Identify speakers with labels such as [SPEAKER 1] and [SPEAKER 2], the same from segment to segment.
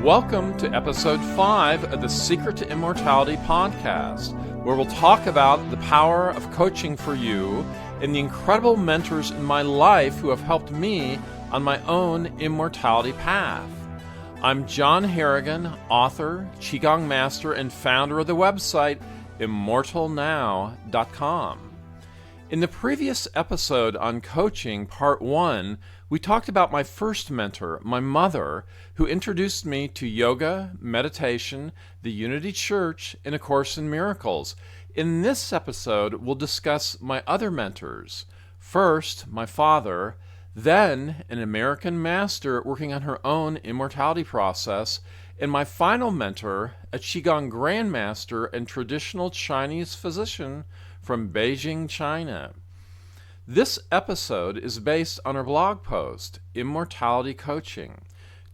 [SPEAKER 1] Welcome to episode 5 of the Secret to Immortality podcast, where we'll talk about the power of coaching for you and the incredible mentors in my life who have helped me on my own immortality path. I'm John Harrigan, author, Qigong master, and founder of the website ImmortalNow.com. In the previous episode on coaching, part 1, we talked about my first mentor, my mother, who introduced me to yoga, meditation, the Unity Church, and A Course in Miracles. In this episode, we'll discuss my other mentors. First, my father, then an American master working on her own immortality process, and my final mentor, a Qigong grandmaster and traditional Chinese physician from Beijing, China. This episode is based on our blog post, Immortality Coaching.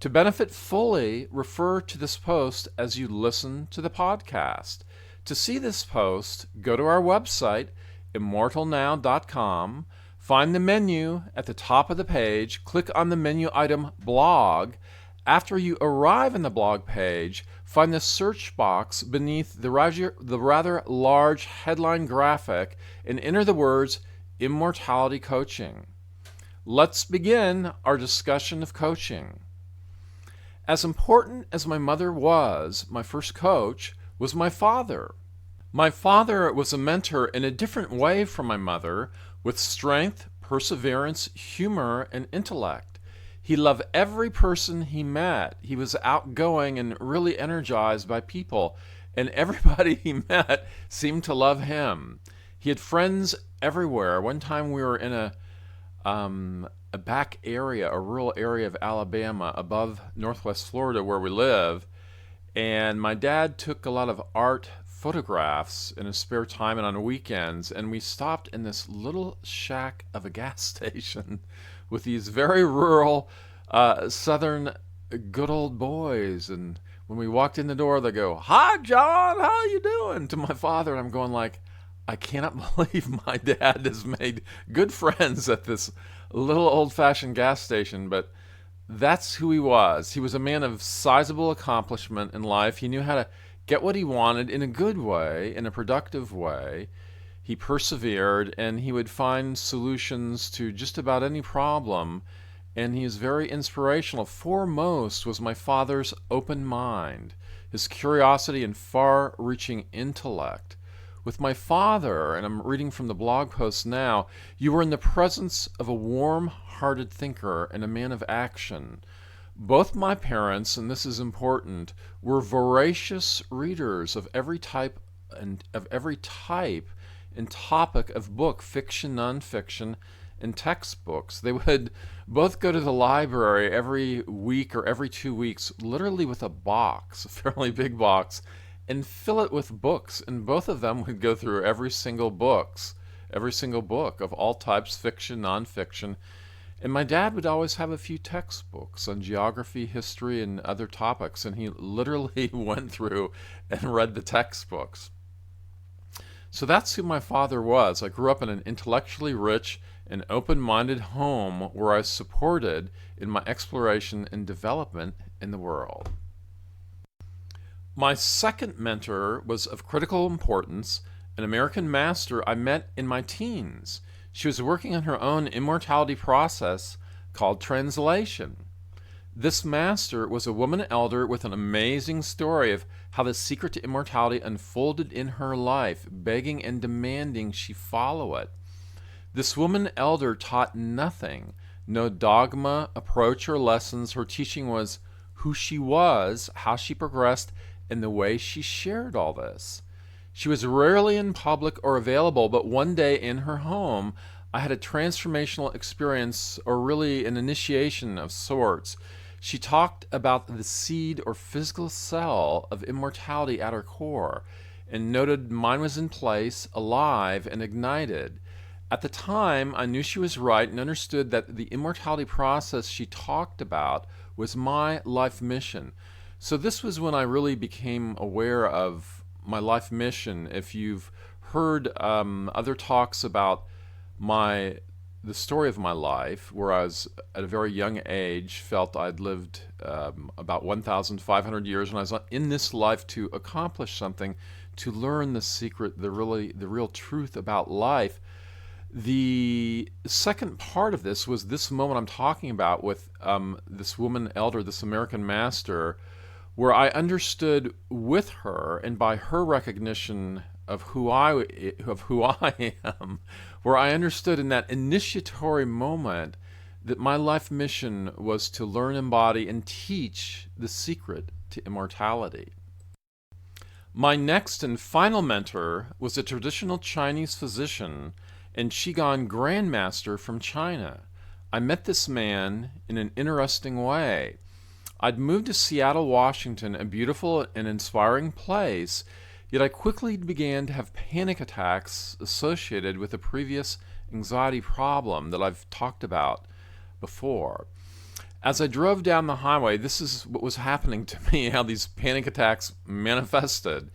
[SPEAKER 1] To benefit fully, refer to this post as you listen to the podcast. To see this post, go to our website, ImmortalNow.com, find the menu at the top of the page, click on the menu item Blog. After you arrive on the blog page, find the search box beneath the rather large headline graphic and enter the words Immortality Coaching. Let's begin our discussion of coaching. As important as my mother was, my first coach was my father. My father was a mentor in a different way from my mother, with strength, perseverance, humor, and intellect. He loved every person he met. He was outgoing and really energized by people, and everybody he met seemed to love him. He had friends everywhere. One time we were in a back area, a rural area of Alabama above Northwest Florida where we live, and my dad took a lot of art photographs in his spare time and on weekends, and we stopped in this little shack of a gas station with these very rural southern good old boys. And when we walked in the door, they go, "Hi, John, how you doing?" to my father, and I'm going like, I cannot believe my dad has made good friends at this little old-fashioned gas station, but that's who he was. He was a man of sizable accomplishment in life. He knew how to get what he wanted in a good way, in a productive way. He persevered, and he would find solutions to just about any problem, and he is very inspirational. Foremost was my father's open mind, his curiosity and far-reaching intellect. With my father, and I'm reading from the blog post now, you were in the presence of a warm-hearted thinker and a man of action. Both my parents, and this is important, were voracious readers of every type and topic of book, fiction, nonfiction, and textbooks. They would both go to the library every week or every 2 weeks, literally with a box, a fairly big box, and fill it with books, and both of them would go through every single book of all types, fiction, nonfiction. And my dad would always have a few textbooks on geography, history, and other topics, and he literally went through and read the textbooks. So that's who my father was. I grew up in an intellectually rich and open-minded home where I was supported in my exploration and development in the world. My second mentor was of critical importance, an American master I met in my teens. She was working on her own immortality process called translation. This master was a woman elder with an amazing story of how the secret to immortality unfolded in her life, begging and demanding she follow it. This woman elder taught nothing, no dogma, approach, or lessons. Her teaching was who she was, how she progressed, and the way she shared all this. She was rarely in public or available, but one day in her home, I had a transformational experience, or really an initiation of sorts. She talked about the seed or physical cell of immortality at her core, and noted mine was in place, alive, and ignited. At the time, I knew she was right and understood that the immortality process she talked about was my life mission. So this was when I really became aware of my life mission. If you've heard other talks about my the story of my life, where I was at a very young age, felt I'd lived about 1,500 years, and I was in this life to accomplish something, to learn the secret, the real truth about life. The second part of this was this moment I'm talking about with this woman elder, this American master, where I understood with her and by her recognition of who I am, where I understood in that initiatory moment that my life mission was to learn, embody, and teach the secret to immortality. My next and final mentor was a traditional Chinese physician and Qigong grandmaster from China. I met this man in an interesting way. I'd moved to Seattle, Washington, a beautiful and inspiring place, yet I quickly began to have panic attacks associated with a previous anxiety problem that I've talked about before. As I drove down the highway, this is what was happening to me, how these panic attacks manifested.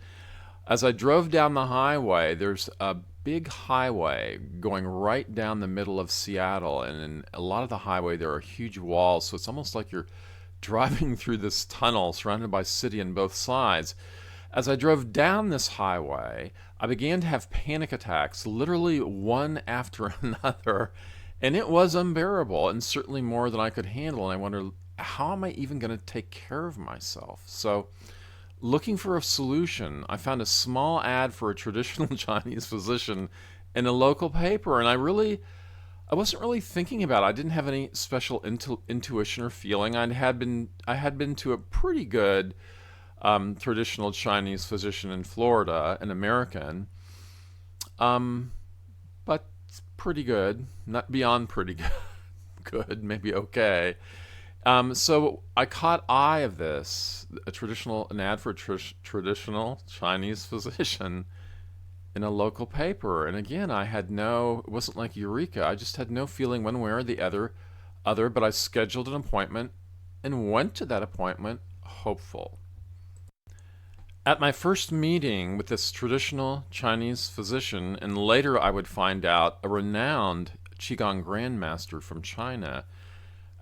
[SPEAKER 1] As I drove down the highway, there's a big highway going right down the middle of Seattle, and in a lot of the highway there are huge walls, so it's almost like you're driving through this tunnel surrounded by city on both sides. As I drove down this highway, I began to have panic attacks, literally one after another, and it was unbearable, and certainly more than I could handle, and I wondered, how am I even going to take care of myself? So, looking for a solution, I found a small ad for a traditional Chinese physician in a local paper, and I wasn't really thinking about it. I didn't have any special intuition or feeling. I had been to a pretty good traditional Chinese physician in Florida, an American, but pretty good, not beyond pretty good, good, maybe okay. So I caught eye of this, an ad for a traditional Chinese physician in a local paper. And again, it wasn't like eureka. I just had no feeling one way or the other, but I scheduled an appointment and went to that appointment hopeful. At my first meeting with this traditional Chinese physician, and later I would find out a renowned Qigong grandmaster from China,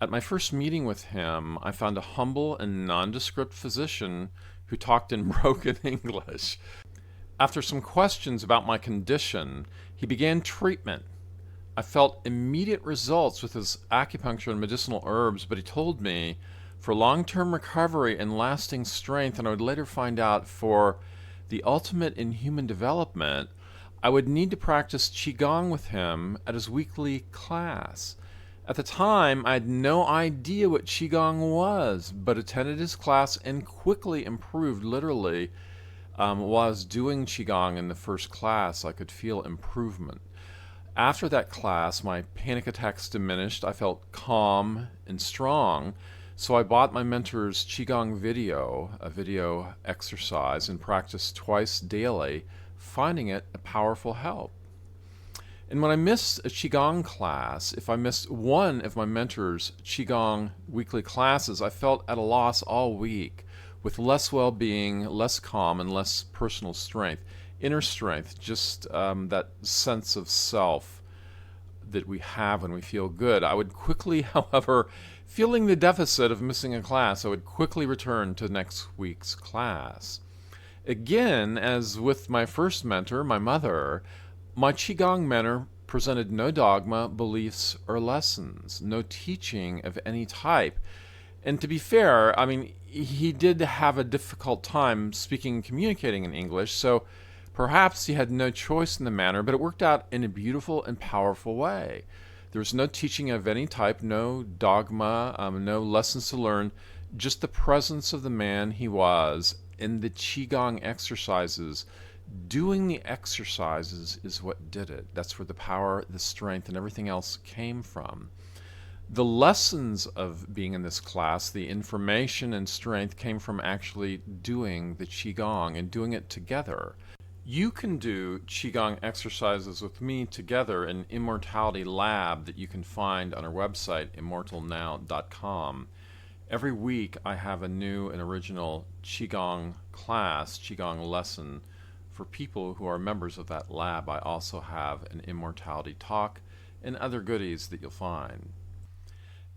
[SPEAKER 1] at my first meeting with him, I found a humble and nondescript physician who talked in broken English. After some questions about my condition, he began treatment. I felt immediate results with his acupuncture and medicinal herbs, but he told me for long-term recovery and lasting strength, and I would later find out for the ultimate in human development, I would need to practice Qigong with him at his weekly class. At the time, I had no idea what Qigong was, but attended his class and quickly improved, literally. While I was doing Qigong in the first class, I could feel improvement. After that class, my panic attacks diminished. I felt calm and strong, so I bought my mentor's Qigong a video exercise, and practiced twice daily, finding it a powerful help. And when I missed a Qigong class, if I missed one of my mentor's Qigong weekly classes, I felt at a loss all week, with less well-being, less calm, and less personal strength. Inner strength, just that sense of self that we have when we feel good. I would quickly, however, feeling the deficit of missing a class, I would quickly return to next week's class. Again, as with my first mentor, my mother, my Qigong mentor presented no dogma, beliefs, or lessons, no teaching of any type. And to be fair, I mean, he did have a difficult time speaking and communicating in English, so perhaps he had no choice in the matter, but it worked out in a beautiful and powerful way. There was no teaching of any type, no dogma, no lessons to learn, just the presence of the man he was in the Qigong exercises. Doing the exercises is what did it. That's where the power, the strength, and everything else came from. The lessons of being in this class, the information and strength, came from actually doing the Qigong and doing it together. You can do Qigong exercises with me together in Immortality LAB that you can find on our website, immortalnow.com. Every week I have a new and original Qigong class, Qigong lesson, for people who are members of that lab. I also have an Immortality talk and other goodies that you'll find.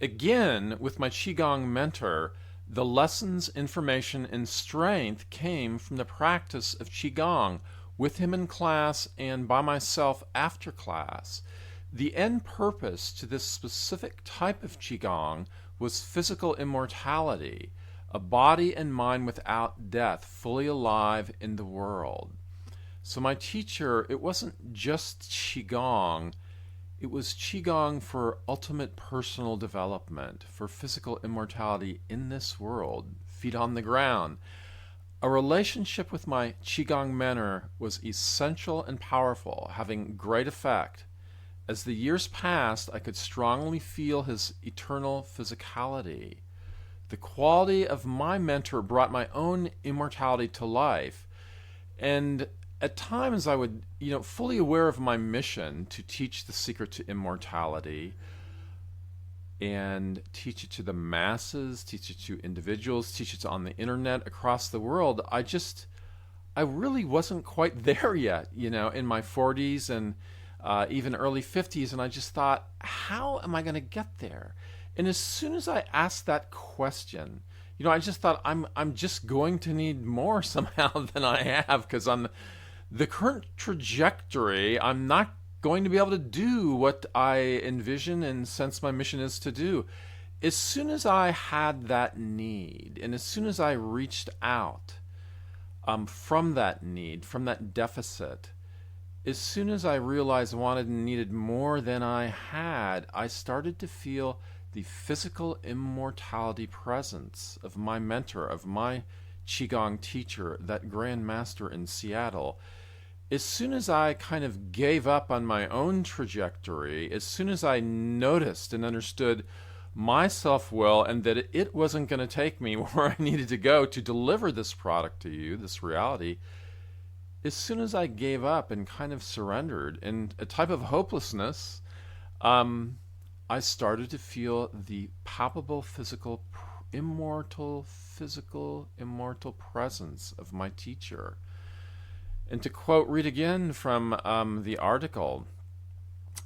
[SPEAKER 1] Again, with my Qigong mentor, the lessons, information, and strength came from the practice of Qigong with him in class and by myself after class. The end purpose to this specific type of Qigong was physical immortality, a body and mind without death, fully alive in the world. So my teacher, it wasn't just Qigong, it was Qigong for ultimate personal development, for physical immortality in this world, feet on the ground. A relationship with my Qigong mentor was essential and powerful, having great effect. As the years passed, I could strongly feel his eternal physicality. The quality of my mentor brought my own immortality to life. And at times I would, fully aware of my mission to teach the secret to immortality and teach it to the masses, teach it to individuals, teach it on the internet across the world. I really wasn't quite there yet, in my 40s and even early 50s, and I just thought, how am I going to get there? And as soon as I asked that question, I just thought I'm just going to need more somehow than I have, because on the current trajectory, I'm not going to be able to do what I envision and sense my mission is to do. As soon as I had that need, and as soon as I reached out from that need, from that deficit, as soon as I realized I wanted and needed more than I had, I started to feel the physical immortality presence of my mentor, of my Qigong teacher, that Grand Master in Seattle. As soon as I kind of gave up on my own trajectory, as soon as I noticed and understood my self-will and that it wasn't going to take me where I needed to go to deliver this product to you, this reality, as soon as I gave up and kind of surrendered in a type of hopelessness, I started to feel the palpable immortal presence of my teacher. And to read again from the article,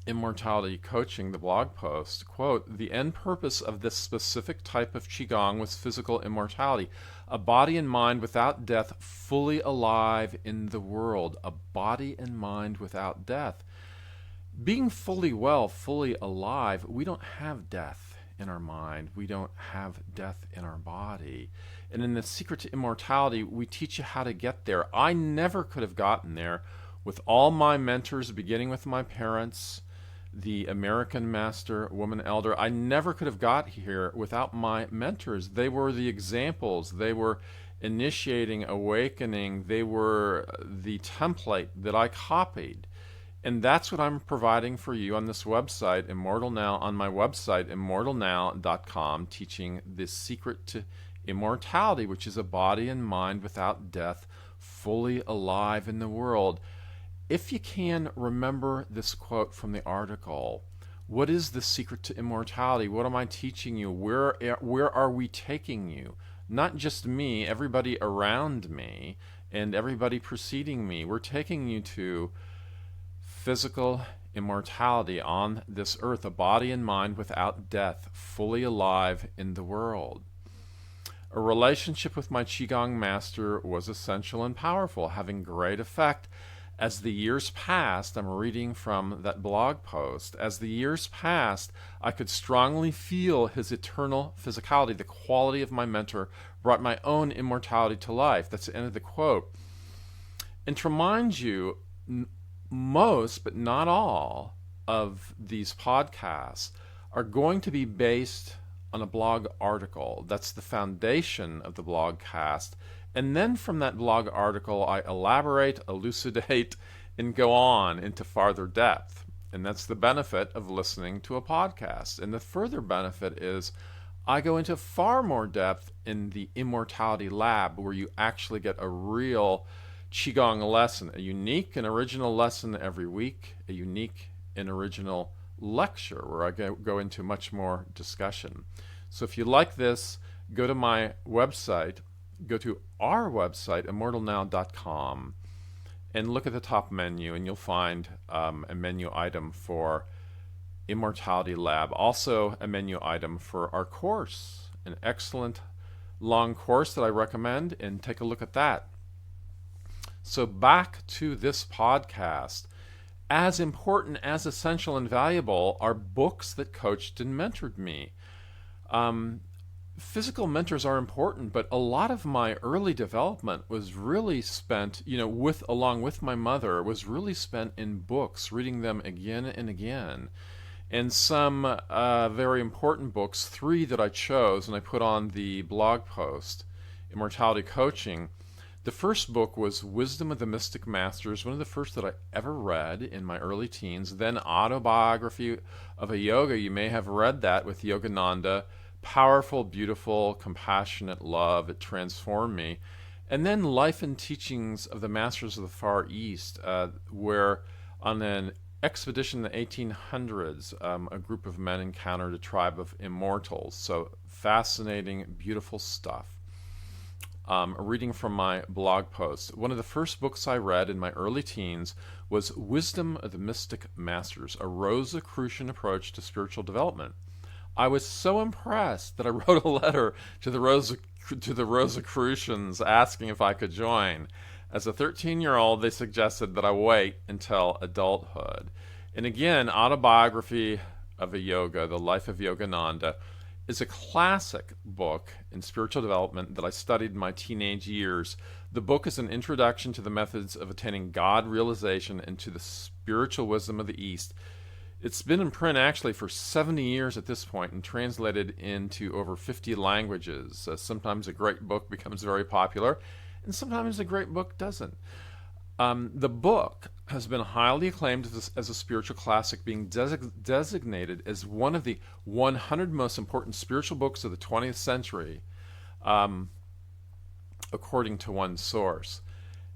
[SPEAKER 1] Immortality Coaching, the blog post, quote, "The end purpose of this specific type of Qigong was physical immortality, a body and mind without death, fully alive in the world." A body and mind without death. Being fully well, fully alive, we don't have death in our mind. We don't have death in our body. And in The Secret to Immortality, we teach you how to get there. I never could have gotten there with all my mentors, beginning with my parents, the American master, woman elder. I never could have got here without my mentors. They were the examples. They were initiating, awakening. They were the template that I copied. And that's what I'm providing for you on this website, Immortal Now, on my website, immortalnow.com, teaching The Secret to Immortality, which is a body and mind without death, fully alive in the world. If you can, remember this quote from the article. What is the secret to immortality? What am I teaching you? Where are we taking you? Not just me, everybody around me, and everybody preceding me. We're taking you to physical immortality on this earth, a body and mind without death, fully alive in the world. A relationship with my Qigong master was essential and powerful, having great effect. As the years passed, I'm reading from that blog post, as the years passed, I could strongly feel his eternal physicality. The quality of my mentor brought my own immortality to life. That's the end of the quote. And to remind you, most, but not all, of these podcasts are going to be based on a blog article. That's the foundation of the blogcast. And then from that blog article, I elaborate, elucidate, and go on into farther depth. And that's the benefit of listening to a podcast. And the further benefit is I go into far more depth in the Immortality LAB, where you actually get a real Qigong lesson, a unique and original lesson every week, a unique and original lecture where I go into much more discussion. So if you like this, go to my website, go to our website, immortalnow.com, and look at the top menu, and you'll find a menu item for Immortality LAB, also a menu item for our course. An excellent long course that I recommend, and take a look at that. So back to this podcast. As important, as essential, and valuable are books that coached and mentored me. Physical mentors are important, but a lot of my early development was really spent, along with my mother, was really spent in books, reading them again and again. And some very important books, 3 that I chose and I put on the blog post, Immortality Coaching. The first book was Wisdom of the Mystic Masters, one of the first that I ever read in my early teens. Then Autobiography of a Yoga. You may have read that with Yogananda. Powerful, beautiful, compassionate love. It transformed me. And then Life and Teachings of the Masters of the Far East, where on an expedition in the 1800s, a group of men encountered a tribe of immortals. So fascinating, beautiful stuff. A reading from my blog post. One of the first books I read in my early teens was Wisdom of the Mystic Masters, a Rosicrucian approach to spiritual development. I was so impressed that I wrote a letter to the Rosicrucians asking if I could join. As a 13-year-old, they suggested that I wait until adulthood. And again, Autobiography of a Yoga, The Life of Yogananda, is a classic book in spiritual development that I studied in my teenage years. The book is an introduction to the methods of attaining God realization and to the spiritual wisdom of the East. It's been in print actually for 70 years at this point and translated into over 50 languages. Sometimes a great book becomes very popular, and sometimes a great book doesn't. The book has been highly acclaimed as a spiritual classic, being designated as one of the 100 most important spiritual books of the 20th century, according to one source.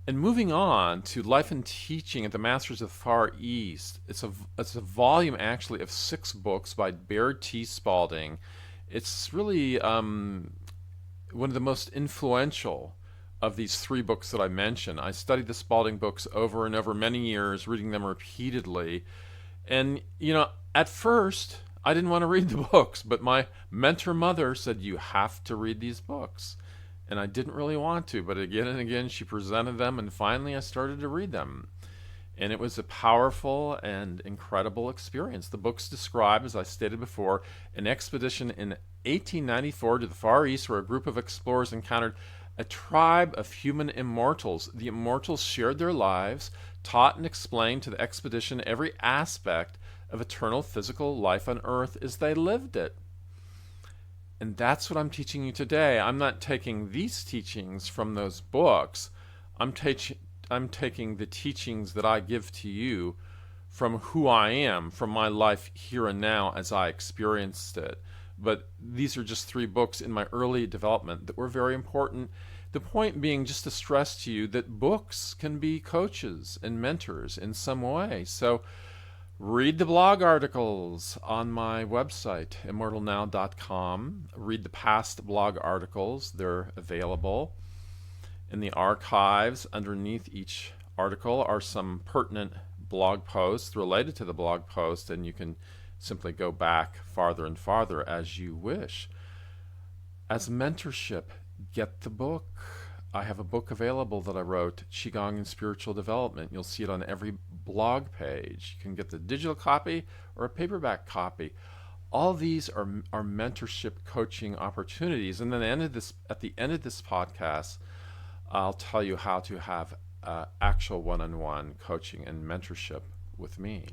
[SPEAKER 1] And moving on to Life and Teaching of the Masters of the Far East, it's a volume actually of 6 books by Baird T. Spalding. It's really one of the most influential of these 3 books that I mentioned. I studied the Spalding books over and over many years, reading them repeatedly. And, at first, I didn't want to read the books, but my mentor mother said, you have to read these books. And I didn't really want to, but again and again she presented them, and finally I started to read them. And it was a powerful and incredible experience. The books describe, as I stated before, an expedition in 1894 to the Far East where a group of explorers encountered a tribe of human immortals. The immortals shared their lives, taught and explained to the expedition every aspect of eternal physical life on Earth as they lived it. And that's what I'm teaching you today. I'm not taking these teachings from those books. I'm taking the teachings that I give to you from who I am, from my life here and now as I experienced it. But these are just 3 books in my early development that were very important. The point being just to stress to you that books can be coaches and mentors in some way. So read the blog articles on my website, immortalnow.com. Read the past blog articles. They're available. In the archives, underneath each article are some pertinent blog posts related to the blog post, and you can simply go back farther and farther as you wish. As mentorship, get the book. I have a book available that I wrote, Qigong and Spiritual Development. You'll see it on every blog page. You can get the digital copy or a paperback copy. All these are mentorship coaching opportunities. And then at the end of this podcast, I'll tell you how to have actual one-on-one coaching and mentorship with me.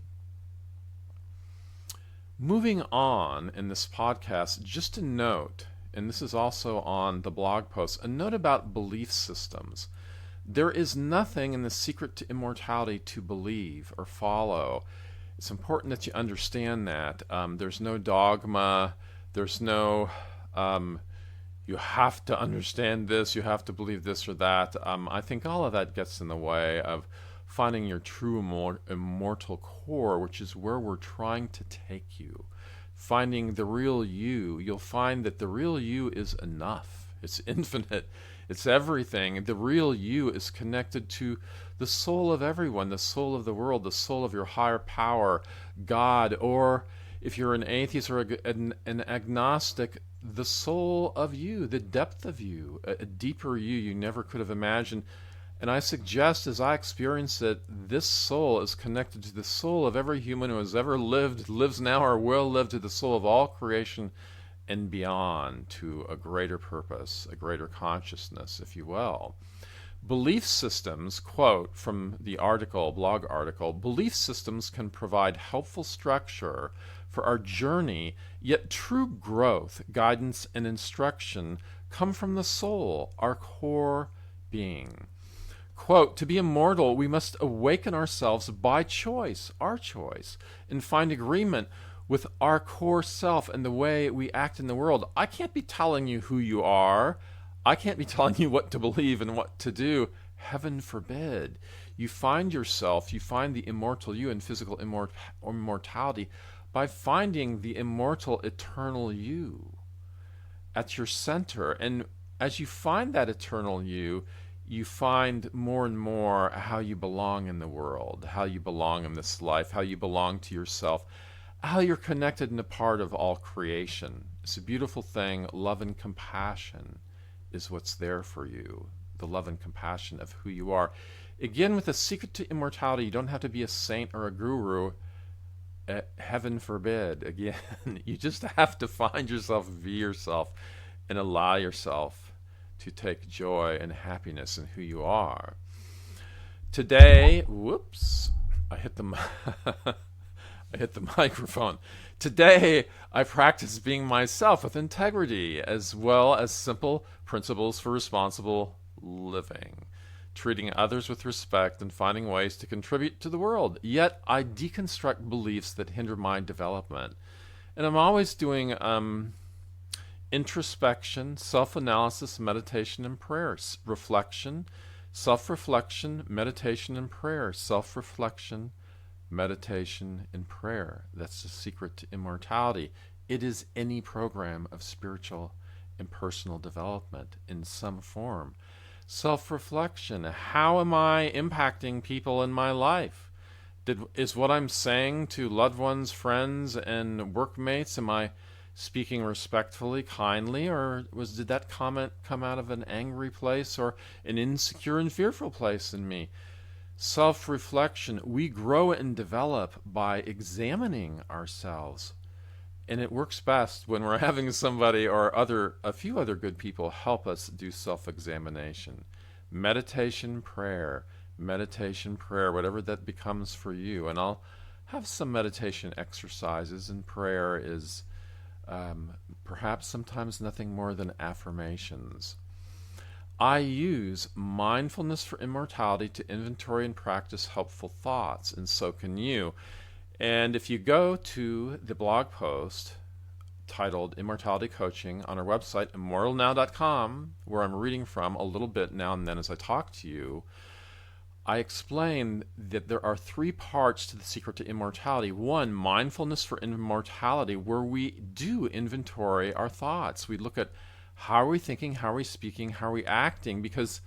[SPEAKER 1] Moving on in this podcast, just a note, and this is also on the blog post, a note about belief systems. There is nothing in the secret to immortality to believe or follow. It's important that you understand that. There's no dogma. There's no, you have to understand this, you have to believe this or that. I think all of that gets in the way of finding your true immortal core, which is where we're trying to take you. Finding the real you. You'll find that the real you is enough. It's infinite. It's everything. The real you is connected to the soul of everyone, the soul of the world, the soul of your higher power, God, or If you're an atheist or an agnostic, the soul of you, the depth of you, a deeper you never could have imagined. And I suggest, as I experience it, this soul is connected to the soul of every human who has ever lived, lives now, or will live, to the soul of all creation and beyond, to a greater purpose, a greater consciousness, if you will. Belief systems, quote from the blog article, belief systems can provide helpful structure for our journey, yet true growth, guidance, and instruction come from the soul, our core being. Quote, to be immortal, we must awaken ourselves by choice, our choice, and find agreement with our core self and the way we act in the world. I can't be telling you who you are. I can't be telling you what to believe and what to do. Heaven forbid. You find yourself, you find the immortal you in physical immortality by finding the immortal eternal you at your center. And as you find that eternal you, you find more and more how you belong in the world, how you belong in this life, how you belong to yourself, how you're connected and a part of all creation. It's a beautiful thing. Love and compassion is what's there for you, the love and compassion of who you are. Again, with the secret to immortality, you don't have to be a saint or a guru. Heaven forbid. Again, you just have to find yourself, be yourself, and allow yourself to take joy and happiness in who you are. Today, whoops, I hit the microphone. Today, I practice being myself with integrity, as well as simple principles for responsible living, treating others with respect and finding ways to contribute to the world. Yet, I deconstruct beliefs that hinder my development. And I'm always doing introspection, self-analysis, meditation, and prayer. Reflection, self-reflection, meditation, and prayer. Self-reflection, meditation, and prayer. That's the secret to immortality. It is any program of spiritual and personal development in some form. Self-reflection. How am I impacting people in my life? Is what I'm saying to loved ones, friends, and workmates, am I speaking respectfully, kindly, or did that comment come out of an angry place or an insecure and fearful place in me? Self-reflection. We grow and develop by examining ourselves. And it works best when we're having somebody or a few other good people help us do self-examination. Meditation, prayer, whatever that becomes for you. And I'll have some meditation exercises, and prayer is perhaps sometimes nothing more than affirmations. I use mindfulness for immortality to inventory and practice helpful thoughts, and so can you. And if you go to the blog post titled Immortality Coaching on our website, immortalnow.com, where I'm reading from a little bit now and then as I talk to you, I explain that there are 3 parts to the secret to immortality. 1, mindfulness for immortality, where we do inventory our thoughts. We look at how are we thinking, how are we speaking, how are we acting, because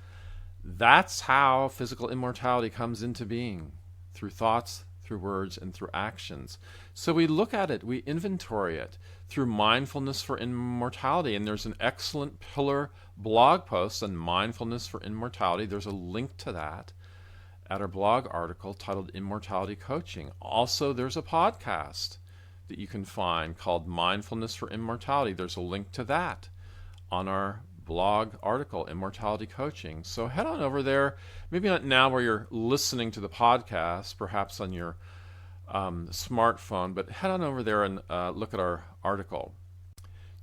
[SPEAKER 1] that's how physical immortality comes into being, through thoughts, through words, and through actions. So we look at it, we inventory it through mindfulness for immortality. And there's an excellent pillar blog post on mindfulness for immortality. There's a link to that at our blog article titled Immortality Coaching. Also, there's a podcast that you can find called Mindfulness for Immortality. There's a link to that on our blog article, Immortality Coaching. So head on over there, maybe not now where you're listening to the podcast, perhaps on your smartphone, but head on over there and look at our article.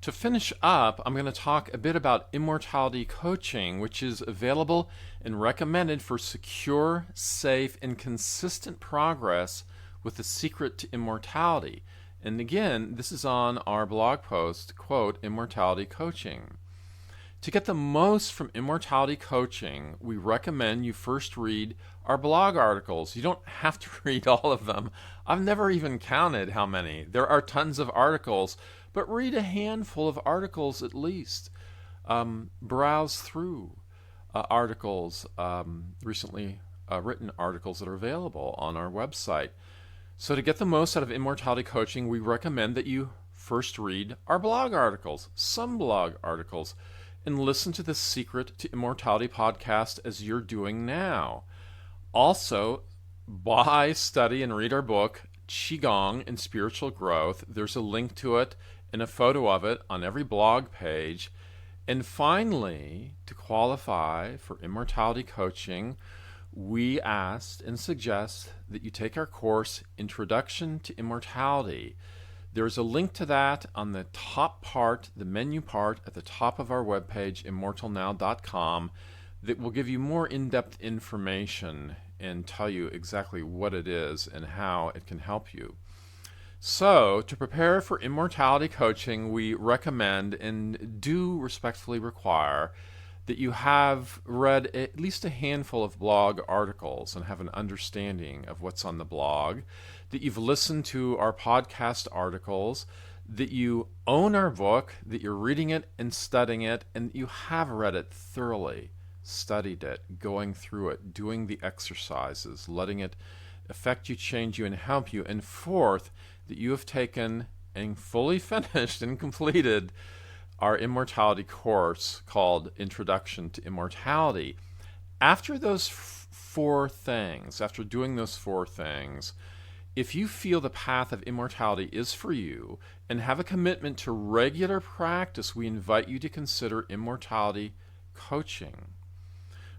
[SPEAKER 1] To finish up, I'm going to talk a bit about Immortality Coaching, which is available and recommended for secure, safe, and consistent progress with the secret to immortality. And again, this is on our blog post, quote, Immortality Coaching. To get the most from Immortality Coaching, we recommend you first read our blog articles. You don't have to read all of them. I've never even counted how many. There are tons of articles, but read a handful of articles at least. Browse through articles, recently written articles that are available on our website. So to get the most out of Immortality Coaching, we recommend that you first read our blog articles, some blog articles, and listen to the Secret to Immortality podcast as you're doing now. Also, buy, study, and read our book, Qigong and Spiritual Growth. There's a link to it and a photo of it on every blog page. And finally, to qualify for Immortality Coaching, we asked and suggest that you take our course, Introduction to Immortality. There's a link to that on the top part, the menu part at the top of our webpage, immortalnow.com, that will give you more in-depth information and tell you exactly what it is and how it can help you. So, to prepare for Immortality Coaching, we recommend and do respectfully require that you have read at least a handful of blog articles and have an understanding of what's on the blog, that you've listened to our podcast articles, that you own our book, that you're reading it and studying it, and you have read it thoroughly, studied it, going through it, doing the exercises, letting it affect you, change you, and help you. And fourth, that you have taken and fully finished and completed our Immortality course called Introduction to Immortality. After those four things, after doing those four things, if you feel the path of immortality is for you and have a commitment to regular practice, we invite you to consider Immortality Coaching.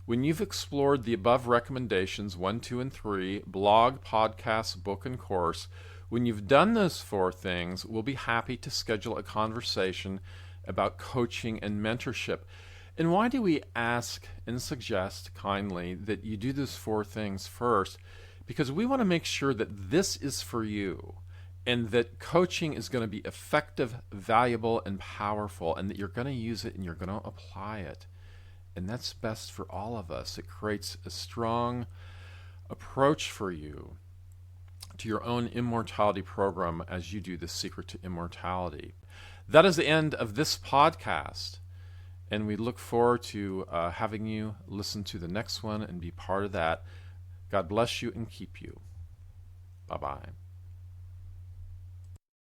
[SPEAKER 1] When you've explored the above recommendations, 1, 2, and 3, blog, podcast, book, and course, when you've done those four things, we'll be happy to schedule a conversation about coaching and mentorship. And why do we ask and suggest kindly that you do those four things first? Because we want to make sure that this is for you and that coaching is going to be effective, valuable, and powerful, and that you're going to use it and you're going to apply it. And that's best for all of us. It creates a strong approach for you to your own immortality program as you do the Secret to Immortality. That is the end of this podcast, and we look forward to having you listen to the next one and be part of that. God bless you and keep you. Bye-bye.